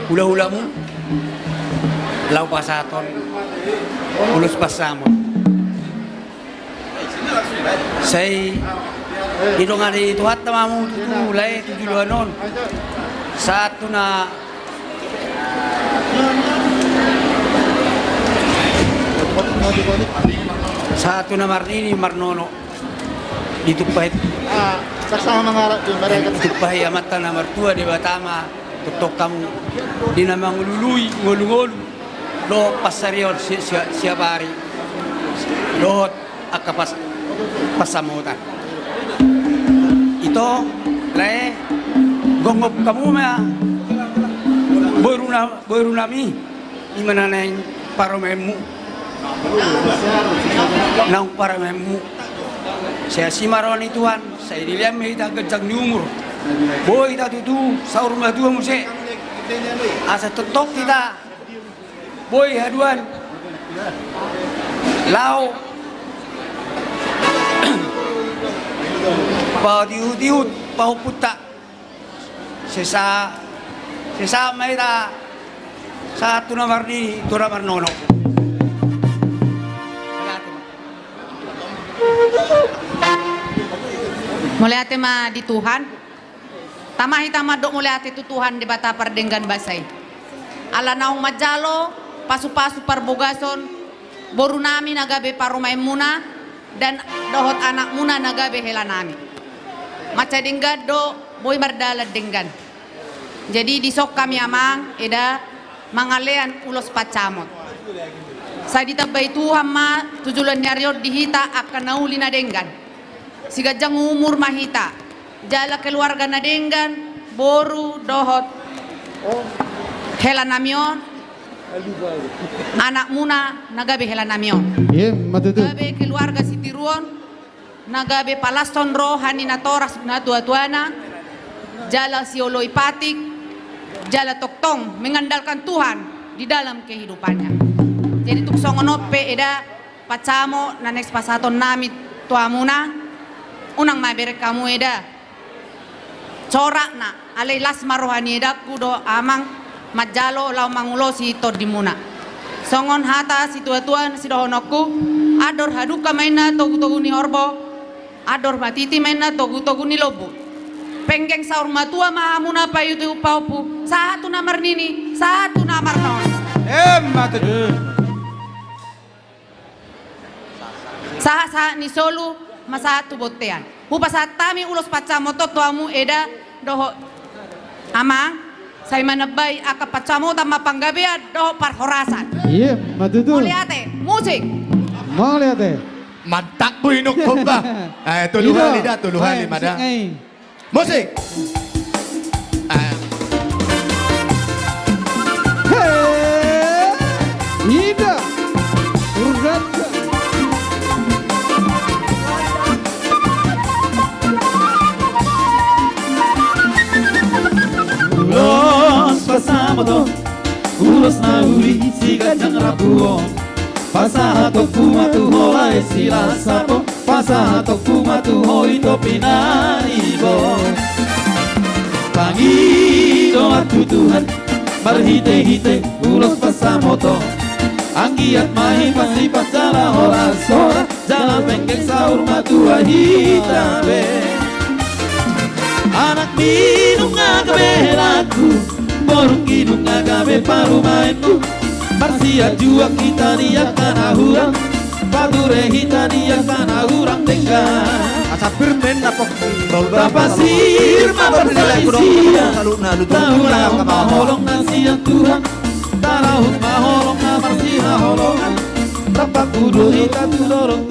hula-hula mo, lau pasaton, ulos pasamo. Say, ito nga di tuhat na mamu tutulay, tutuluanon. Sa ato na Marnini, Marnono, dito pahit. Saksama mga mereka. Dito pahit amata na martua, di ba tama? Tutok kamu, di namang ululuy, ngulungol. Lo pasaryon siya pari. Lohot akapas pasamutan. Ito, lae, gongop kamu ma. Boyru nami, imana na yung paromemu. Nang paromemu. Saya simaron ituan, saya dilihat kita kencang di umur. Boy kita tutu, sahur madua musik. Asa tetok kita. Boy haduan. Lau. Pau diut, pau putak. Sesa may ta sa tunamar ni tunamar nono. Mulai ate ma di Tuhan, tamahi tamadok mulai ate tu Tuhan di bata pardenggan basay. Ala naong majalo, pasu-pasu parbogason, boru nami nagabe parumay muna, dan dohot anak muna nagabe hela nami. Maca denggad do, boy mardala denggan. Jadi disok kami amang, eda mangalean ulos pacamot. Sa ditabay Tuhan ma, tujulan nyariot dihita akan nauli na denggan. Sigajang umur mahita, jala keluarga na denggan, boru dohot, hela namion, anak muna nagabe hela namion. Nagabe keluarga sitiruon, nagabe palaston rohani na toras na tua-tuana, jala sioloy patik, jala toktong mengandalkan Tuhan di dalam kehidupannya. Jadi tuksongonope eda pacamo na next pasaton namit tuamuna. Unang mabere kamu eda corak na alay las marohani eda kudo amang majalo lau mangulo si tor dimuna songon hata si tua-tua si dohonoku ador haduka maina togu-togu ni orbo ador matiti maina togu-togu ni lobu penggeng saur matua mahamuna payu tu paupu satu namar nini satu namar non saha ni solu masa tu botean. Hupa saat tami ulos pacamoto tuamu eda doho amang saya manabay aka pacamo tama panggabia doho parhorasan. Iya, matutu. Muliate, musik. Muliate. Mantak po inok po ba? Tuluhan lidah, tuluhan lima dah. Musik. Ida. Urgat. Ulos pasamoto, ulos na uli sigajang rapuon. Pasahatok pumatu hola sila sapo, pasahatok pumatu hoi to pinanibo. Pangido atu Tuhan, marhite-hite ulos pasamoto. Anggiat mahi pasti pasala hola sora, jalan bengkek saur matua hitabe. Anak minum ngagabe lagu, borong ginung ngagabe parumainmu. Marsia jua kita niakan ahurang, padure kita niakan ahurang tengah. Asa permen na pok Tapasir mapersaisia, tahulah maholong na siang Tuhan, talahut maholong na marsia holongan. Tapak kudu hita tudorong